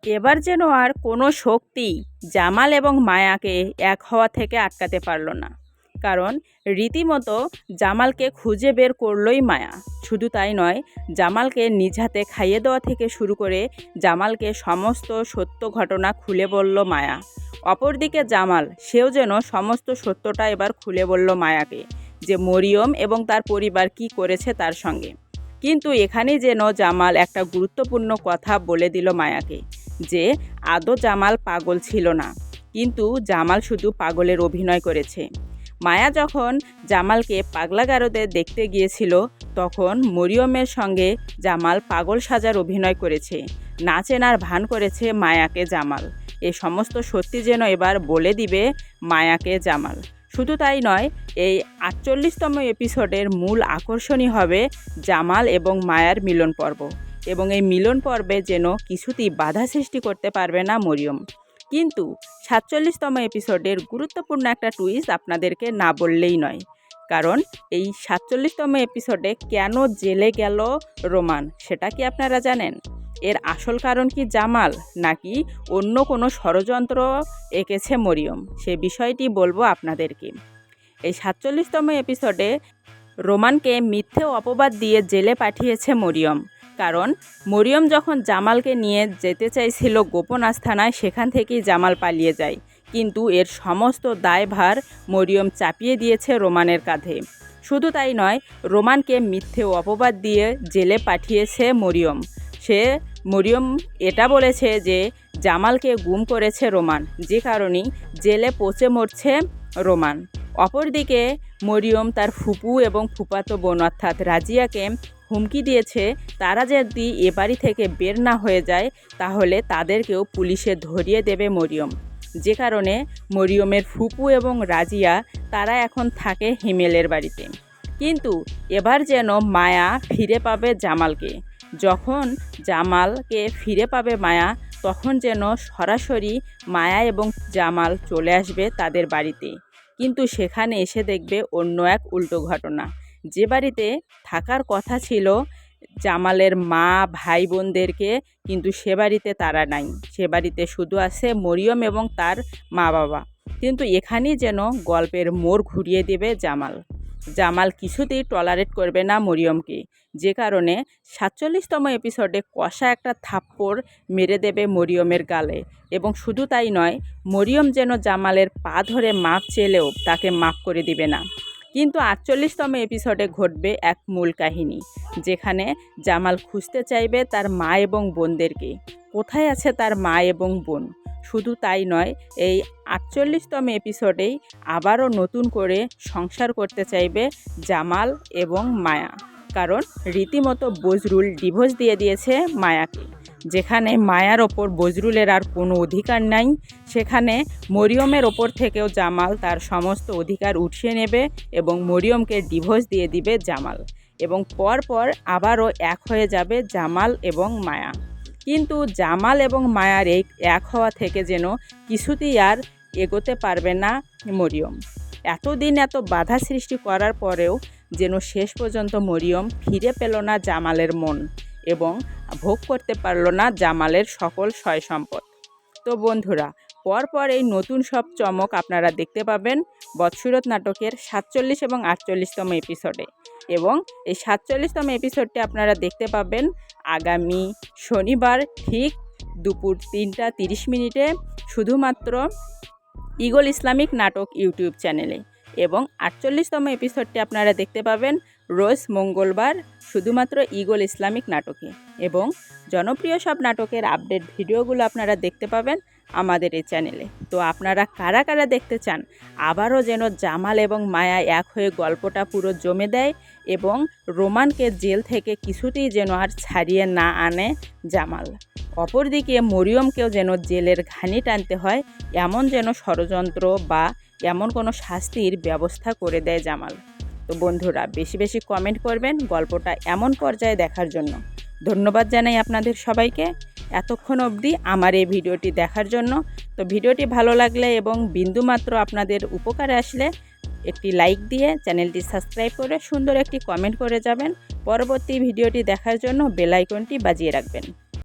এবার যেন আর কোনো শক্তি জামাল এবং মায়াকে এক হওয়া থেকে আটকাতে পারল না। কারণ রীতিমতো জামালকে খুঁজে বের করলই মায়া। শুধু তাই নয়, জামালকে নিজ হাতে খাইয়ে দেওয়া থেকে শুরু করে জামালকে সমস্ত সত্য ঘটনা খুলে বলল মায়া। অপরদিকে জামাল, সেও যেন সমস্ত সত্যটা এবার খুলে বলল মায়াকে, যে মরিয়ম এবং তার পরিবার কি করেছে তার সঙ্গে। কিন্তু এখানেই যেন জামাল একটা গুরুত্বপূর্ণ কথা বলে দিল মায়াকে, যে আদৌ জামাল পাগল ছিল না, কিন্তু জামাল শুধু পাগলের অভিনয় করেছে। মায়া যখন জামালকে পাগলা গারদে দেখতে গিয়েছিল, তখন মরিয়মের সঙ্গে জামাল পাগল সাজার অভিনয় করেছে, না চেনার ভান করেছে মায়াকে জামাল। এই সমস্ত সত্যি যেন এবার বলে দিবে মায়াকে জামাল। শুধু তাই নয়, এই ৪৮তম এপিসোডের মূল আকর্ষণই হবে জামাল এবং মায়ার মিলন পর্ব। এবং এই মিলন পর্বে যেন কিছুতেই বাধা সৃষ্টি করতে পারবে না মরিয়ম। কিন্তু ৪৭তম এপিসোডের গুরুত্বপূর্ণ একটা টুইস্ট আপনাদেরকে না বললেই নয়। কারণ এই ৪৭তম এপিসোডে কেন জেলে গেল রোমান, সেটা কি আপনারা জানেন? এর আসল কারণ কি জামাল, নাকি অন্য কোনো ষড়যন্ত্র এঁকেছে মরিয়ম? সে বিষয়টি বলবো আপনাদেরকে। এই ৪৭তম এপিসোডে রোমানকে মিথ্যে অপবাদ দিয়ে জেলে পাঠিয়েছে মরিয়ম। কারণ মরিয়ম যখন জামালকে নিয়ে যেতে চাইছিল গোপন আস্তানায়, সেখান থেকেই জামাল পালিয়ে যায়। কিন্তু এর সমস্ত দায়ভার মরিয়ম চাপিয়ে দিয়েছে রোমানের কাঁধে। শুধু তাই নয়, রোমানকে মিথ্যে অপবাদ দিয়ে জেলে পাঠিয়েছে মরিয়ম। মরিয়ম এটা বলেছে যে জামালকে গুম করেছে রোমান, যে কারণেই জেলে পচে মরছে রোমান। অপরদিকে মরিয়ম তার ফুপু এবং ফুপাতো বোন অর্থাৎ রাজিয়াকে হুমকি দিয়েছে, তারা যদি এ বাড়ি থেকে বের না হয়ে যায় তাহলে তাদেরকেও পুলিশে ধরিয়ে দেবে মরিয়ম। যে কারণে মরিয়মের ফুপু এবং রাজিয়া তারা এখন থাকে হিমেলের বাড়িতে। কিন্তু এবার যেন মায়া ফিরে পাবে জামালকে। যখন জামালকে ফিরে পাবে মায়া, তখন যেন সরাসরি মায়া এবং জামাল চলে আসবে তাদের বাড়িতে। কিন্তু সেখানে এসে দেখবে অন্য এক উল্টো ঘটনা। যে বাড়িতে থাকার কথা ছিল জামালের মা ভাই বোনদেরকে, কিন্তু সে বাড়িতে তারা নাই। সে বাড়িতে শুধু আছে মরিয়ম এবং তার মা বাবা। কিন্তু এখানেই যেন গল্পের মোড় ঘুরিয়ে দেবে জামাল। জামাল কিছুতেই টলারেট করবে না মরিয়মকে, যে কারণে ৪৭তম এপিসোডে কষা একটা থাপ্পড় মেরে দেবে মরিয়মের গালে। এবং শুধু তাই নয়, মরিয়ম যেন জামালের পা ধরে মাপ চেলেও তাকে মাফ করে দিবে না। কিন্তু ৪৮তম এপিসোডে ঘটবে এক মূল কাহিনী, যেখানে জামাল খুঁজতে চাইবে তার মা এবং বোনদেরকে। কোথায় আছে তার মা এবং বোন? শুধু তাই নয়, এই ৪৮তম এপিসোডেই আবারও নতুন করে সংসার করতে চাইবে জামাল এবং মায়া। কারণ রীতিমতো বজরুল ডিভোর্স দিয়ে দিয়েছে মায়াকে। যেখানে মায়ার ওপর বজরুলের আর কোনো অধিকার নাই, সেখানে মরিয়মের ওপর থেকেও জামাল তার সমস্ত অধিকার উঠিয়ে নেবে এবং মরিয়মকে ডিভোর্স দিয়ে দিবে জামাল। এবং পরপর আবারও এক হয়ে যাবে জামাল এবং মায়া। কিন্তু জামাল এবং মায়ার এই এক হওয়া থেকে যেন কিছুতেই আর এগোতে পারবে না মরিয়ম। এতদিন এত বাধা সৃষ্টি করার পরেও যেন শেষ পর্যন্ত মরিয়ম ফিরে পেল না জামালের মন এবং ভোগ করতে পারল না জামালের সকল সয় সম্পদ। তো বন্ধুরা, পরপর এই নতুন সব চমক আপনারা দেখতে পাবেন বৎসুরত নাটকের ৪৭ এবং ৪৮তম এপিসোডে। এবং এই ৪৭তম এপিসোডটি আপনারা দেখতে পাবেন আগামী শনিবার ঠিক দুপুর ৩টা ৩০ মিনিটে, শুধুমাত্র ঈগল ইসলামিক নাটক ইউটিউব চ্যানেলে। এবং ৪৮তম এপিসোডটি আপনারা দেখতে পাবেন রোজ মঙ্গলবার, শুধুমাত্র ঈগল ইসলামিক নাটকে। এবং জনপ্রিয় সব নাটকের আপডেট ভিডিওগুলো আপনারা দেখতে পাবেন আমাদের এই চ্যানেলে। তো আপনারা কারা কারা দেখতে চান আবারও যেন জামাল এবং মায়া এক হয়ে গল্পটা পুরো জমে দেয় এবং রোমানকে জেল থেকে কিছুতেই যেন আর ছাড়িয়ে না আনে জামাল। অপরদিকে মরিয়মকেও যেন জেলের ঘানি টানতে হয়, এমন যেন ষড়যন্ত্র বা এমন কোনো শাস্তির ব্যবস্থা করে দেয় জামাল। তো বন্ধুরা, বেশি বেশি কমেন্ট করবেন গল্পটা এমন পর্যায়ে দেখার জন্য। ধন্যবাদ জানাই আপনাদের সবাইকে এতক্ষণ অবধি আমার এই ভিডিওটি দেখার জন্য। তো ভিডিওটি ভালো লাগলে এবং বিন্দুমাত্র আপনাদের উপকারে আসলে একটি লাইক দিয়ে চ্যানেলটি সাবস্ক্রাইব করে সুন্দর একটি কমেন্ট করে যাবেন। পরবর্তী ভিডিওটি দেখার জন্য বেল আইকনটি বাজিয়ে রাখবেন।